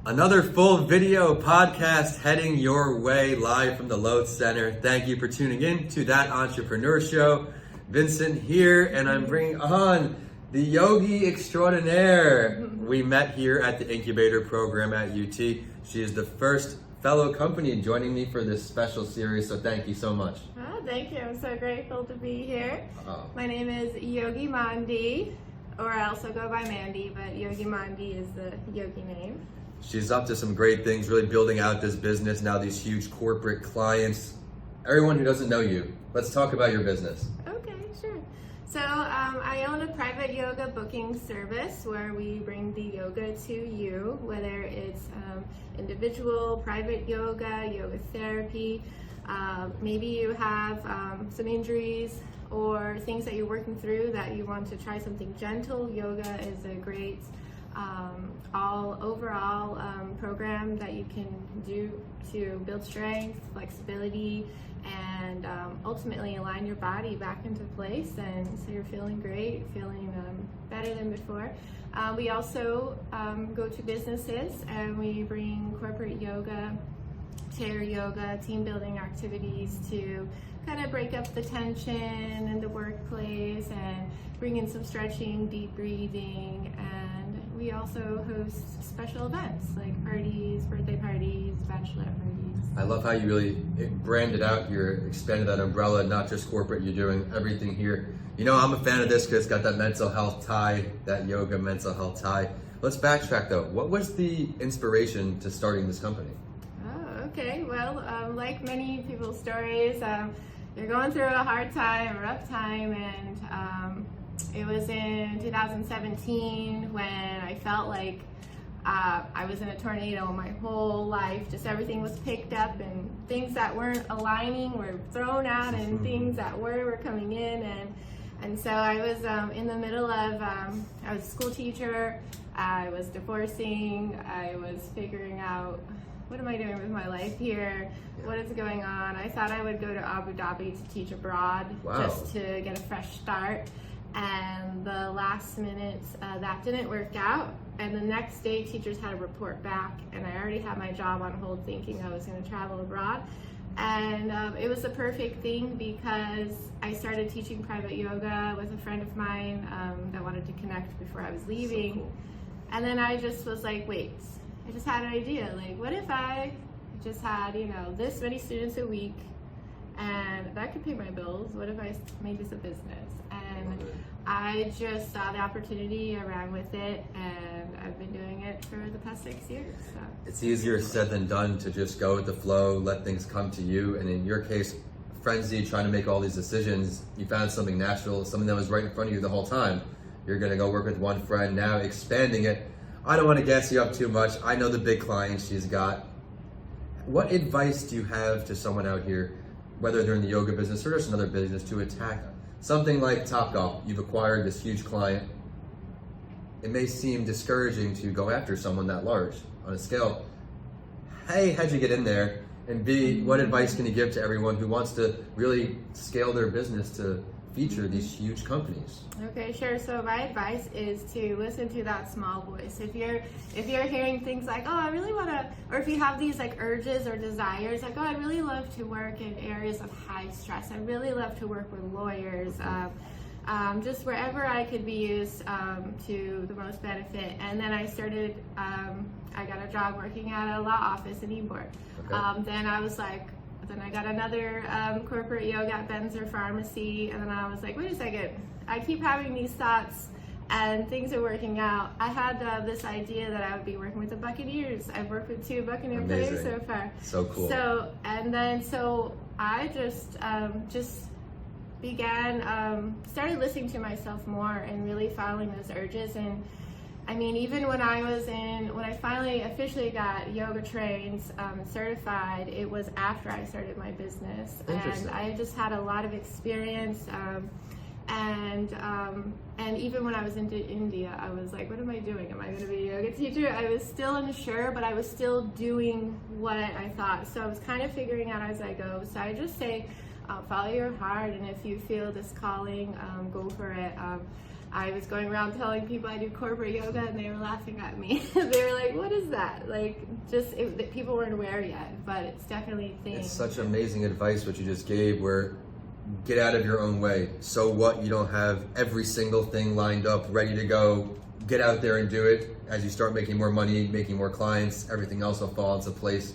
Another full video podcast heading your way live from the Load Center. Thank you for tuning in to That Entrepreneur Show. Vincent here, and I'm bringing on the Yogi extraordinaire. We met here at the Incubator program at UT. She is the first fellow company joining me for this special series, so thank you so much. Oh, thank you. I'm so grateful to be here. My name is Yogi Mandhi, or I also go by Mandy, but Yogi Mandhi is the yogi name. She's up to some great things, really building out this business, now these huge corporate clients. Everyone who doesn't know you, let's talk about your business. Okay, sure. So I own a private yoga booking service where we bring the yoga to you, whether it's individual, private yoga, yoga therapy. Maybe you have some injuries or things that you're working through that you want to try something gentle. Yoga is a great overall program that you can do to build strength, flexibility, and ultimately align your body back into place, and so you're feeling great, feeling better than before. We also go to businesses and we bring corporate yoga, chair yoga, team building activities to kind of break up the tension in the workplace and bring in some stretching, deep breathing, and we also host special events like parties, birthday parties, bachelorette parties. I love how you really branded out here, expanded that umbrella, not just corporate, you're doing everything here. You know, I'm a fan of this because it's got that mental health tie, that yoga mental health tie. Let's backtrack though. What was the inspiration to starting this company? Oh, okay. Well, like many people's stories, you're going through a hard time, a rough time, and it was in 2017 when I felt like I was in a tornado my whole life. Just everything was picked up, and things that weren't aligning were thrown out, and things that were coming in. And so I was in the middle of, I was a school teacher, I was divorcing, I was figuring out, what am I doing with my life here? What is going on? I thought I would go to Abu Dhabi to teach abroad, just to get a fresh start. And the last minute, that didn't work out. And the next day, teachers had to report back, and I already had my job on hold thinking I was going to travel abroad. And it was the perfect thing because I started teaching private yoga with a friend of mine that wanted to connect before I was leaving. So cool. And then I just was like, wait, I just had an idea. Like, what if I just had, this many students a week, and that could pay my bills? What if I made this a business? And I just saw the opportunity, I ran with it, and I've been doing it for the past 6 years. So. It's easier said than done to just go with the flow, let things come to you. And in your case, frenzy, trying to make all these decisions, you found something natural, something that was right in front of you the whole time. You're gonna go work with one friend, now expanding it. I don't wanna gas you up too much. I know the big clients she's got. What advice do you have to someone out here, whether they're in the yoga business or just another business, to attack something like Topgolf? You've acquired this huge client. It may seem discouraging to go after someone that large on a scale. A, how'd you get in there? And B, what advice can you give to everyone who wants to really scale their business to feature these huge companies? Okay, sure. So my advice is to listen to that small voice. If you're hearing things like, oh, I really want to, or if you have these like urges or desires, like, oh, I really love to work in areas of high stress. I really love to work with lawyers. Just wherever I could be used to the most benefit. And then I started, I got a job working at a law office in Ybor. Okay. Then I got another corporate yoga at Benzer Pharmacy, and then I was like, wait a second, I keep having these thoughts and things are working out. I had this idea that I would be working with the Buccaneers. I've worked with 2 Buccaneer players so far. So cool. So I just began, started listening to myself more and really following those urges. And I mean, even when I finally officially got yoga trained, certified, it was after I started my business. And I just had a lot of experience. And even when I was in India, I was like, what am I doing? Am I going to be a yoga teacher? I was still unsure, but I was still doing what I thought. So I was kind of figuring out as I go. So I just say, follow your heart, and if you feel this calling, go for it. I was going around telling people I do corporate yoga, and they were laughing at me. They were like, "What is that?" Like, people weren't aware yet, but it's definitely a thing. It's such amazing advice what you just gave, where get out of your own way. So what? You don't have every single thing lined up, ready to go. Get out there and do it. As you start making more money, making more clients, everything else will fall into place.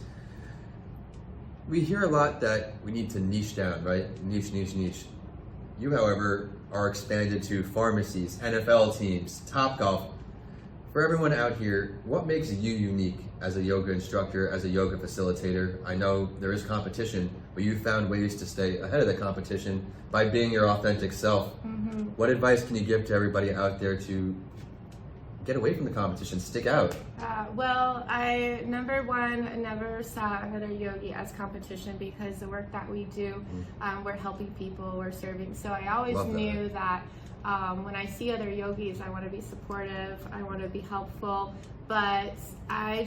We hear a lot that we need to niche down, right? Niche. You, however, are expanded to pharmacies, NFL teams, Topgolf. For everyone out here, what makes you unique as a yoga instructor, as a yoga facilitator? I know there is competition, but you found ways to stay ahead of the competition by being your authentic self. Mm-hmm. What advice can you give to everybody out there to get away from the competition, stick out? Well, number one, never saw another yogi as competition, because the work that we do, we're helping people, we're serving. So I always knew that when I see other yogis, I want to be supportive, I want to be helpful, but I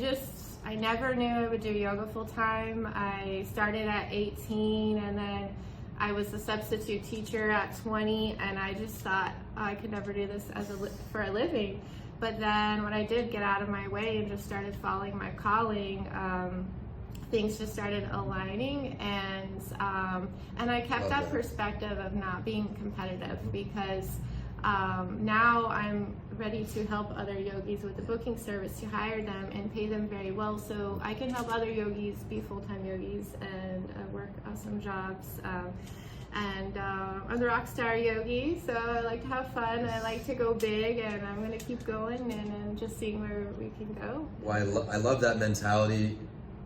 never knew I would do yoga full time. I started at 18, and then I was a substitute teacher at 20, and I just thought, I could never do this for a living. But then when I did get out of my way and just started following my calling, things just started aligning, and I kept that perspective of not being competitive, because now I'm ready to help other yogis with the booking service, to hire them and pay them very well, so I can help other yogis be full-time yogis and work awesome jobs. And I'm the rock star yogi, so I like to have fun, I like to go big, and I'm going to keep going, and I'm just seeing where we can go. Well, I love that mentality.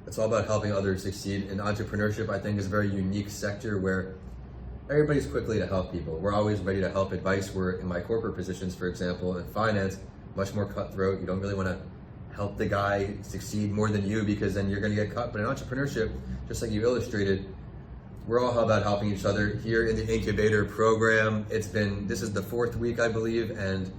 It's all about helping others succeed. And entrepreneurship, I think, is a very unique sector where everybody's quickly to help people. We're always ready to help advice. Where in my corporate positions, for example, in finance, much more cutthroat. You don't really want to help the guy succeed more than you, because then you're going to get cut. But in entrepreneurship, just like you illustrated, we're all about helping each other. Here in the Incubator program, this is the 4th week, I believe, and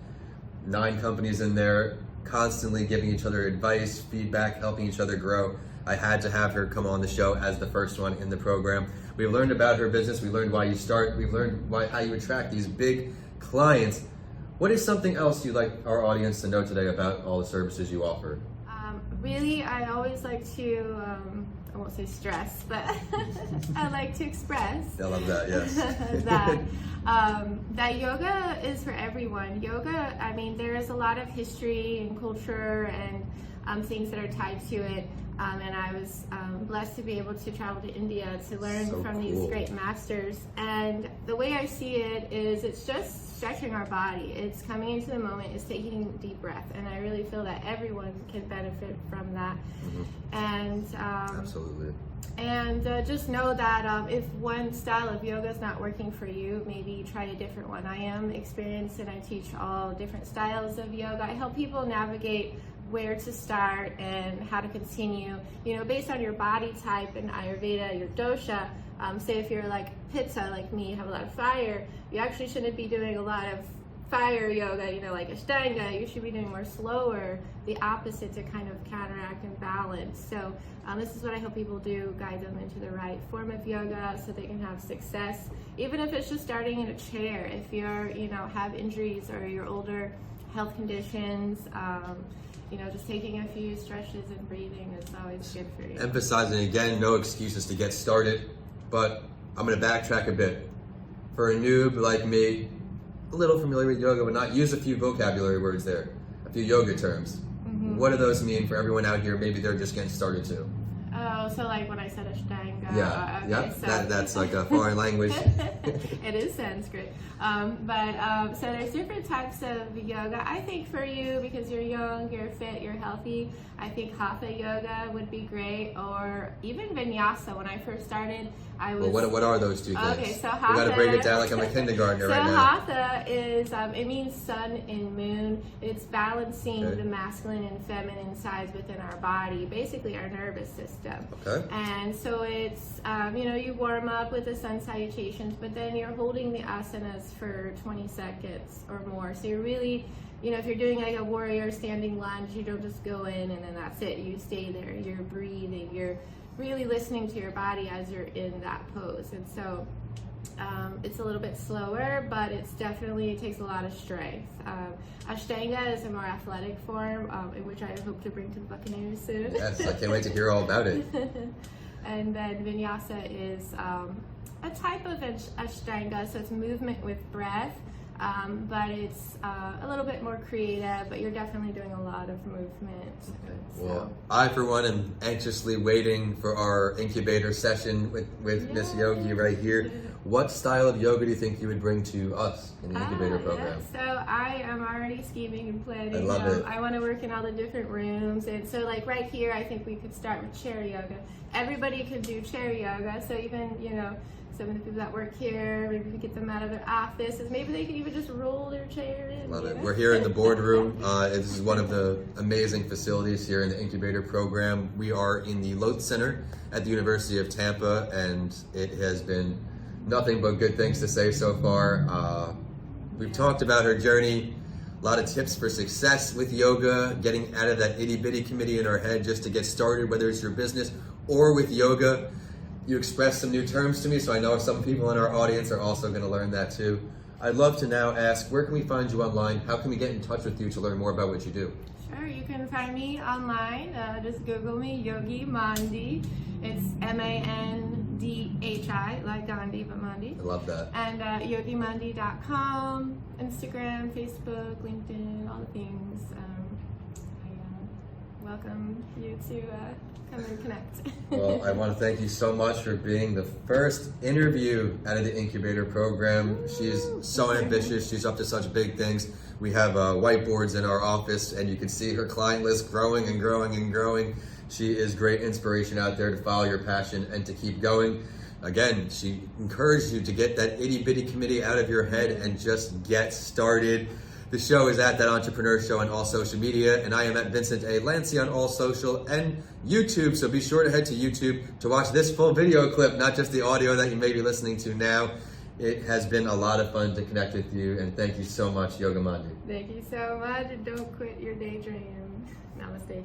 9 companies in there, constantly giving each other advice, feedback, helping each other grow. I had to have her come on the show as the first one in the program. We learned about her business, we learned why you start, we've learned how you attract these big clients. What is something else you'd like our audience to know today about all the services you offer? Really, I always like to, I won't say stress, but I like to express. I love that, yes. that yoga is for everyone. Yoga, I mean, there is a lot of history and culture and things that are tied to it. And I was blessed to be able to travel to India to learn from these great masters. And the way I see it is, it's just stretching our body. It's coming into the moment, it's taking a deep breath. And I really feel that everyone can benefit from that. And absolutely. And just know that if one style of yoga is not working for you, maybe try a different one. I am experienced, and I teach all different styles of yoga. I help people navigate where to start and how to continue, based on your body type and Ayurveda, your dosha. Say if you're like Pitta, like me, you have a lot of fire, you actually shouldn't be doing a lot of fire yoga, like Ashtanga. You should be doing more slower, the opposite, to kind of counteract and balance. So this is what I help people do, guide them into the right form of yoga so they can have success, even if it's just starting in a chair. If you're, have injuries or you're older, health conditions, just taking a few stretches and breathing is always good for you. Emphasizing again, no excuses to get started, but I'm going to backtrack a bit. For a noob like me, a little familiar with yoga, but not use a few vocabulary words there, a few yoga terms. What do those mean for everyone out here? Maybe they're just getting started too. Oh, so like when I said Ashtanga. Yeah, okay, so. That's like a foreign language. It is Sanskrit. So there's different types of yoga. I think for you, because you're young, you're fit, you're healthy, I think Hatha yoga would be great, or even Vinyasa. When I first started, I was... Well, what are those two things? Okay, so Hatha... We got to break it down like I'm a kindergartner right now. So Hatha is, it means sun and moon. It's balancing the masculine and feminine sides within our body, basically our nervous system. Okay. And so it's, you warm up with the sun salutations, but then you're holding the asanas for 20 seconds or more. So you're really, if you're doing like a warrior standing lunge, you don't just go in and then that's it. You stay there, you're breathing, you're really listening to your body as you're in that pose. And so It's a little bit slower, but it takes a lot of strength. Ashtanga is a more athletic form, in which I hope to bring to the Buccaneers soon. Yes, I can't wait to hear all about it. And then vinyasa is a type of Ashtanga, so it's movement with breath, but it's a little bit more creative, but you're definitely doing a lot of movement. Okay. Well, I, for one, am anxiously waiting for our incubator session with Miss Yogi right here. What style of yoga do you think you would bring to us in the incubator program? Yeah. So I am already scheming and planning. I love it. I want to work in all the different rooms, and so like right here, I think we could start with chair yoga. Everybody could do chair yoga, so even some of the people that work here, maybe we get them out of their offices, maybe they could even just roll their chair in. Love it. We're here in the boardroom. This is one of the amazing facilities here in the incubator program. We are in the Loth Center at the University of Tampa, and it has been nothing but good things to say so far. We've talked about her journey, a lot of tips for success with yoga, getting out of that itty-bitty committee in our head just to get started, whether it's your business or with yoga. You expressed some new terms to me, so I know some people in our audience are also going to learn that too. I'd love to now ask, where can we find you online? How can we get in touch with you to learn more about what you do? Sure, you can find me online. Just Google me, Yogi Mandhi. It's Mandhi, like Gandhi, but Mandhi. I love that. And yogimandhi.com, Instagram, Facebook, LinkedIn, all the things. I welcome you to come and connect. Well, I want to thank you so much for being the first interview out of the incubator program. She's so ambitious. She's up to such big things. We have whiteboards in our office, and you can see her client list growing and growing and growing. She is great inspiration out there to follow your passion and to keep going. Again, she encourages you to get that itty-bitty committee out of your head and just get started. The show is at That Entrepreneur Show on all social media, and I am at Vincent A. Lancy on all social and YouTube, so be sure to head to YouTube to watch this full video clip, not just the audio that you may be listening to now. It has been a lot of fun to connect with you, and thank you so much, Yoga Mandhi. Thank you so much, and don't quit your daydream. Namaste.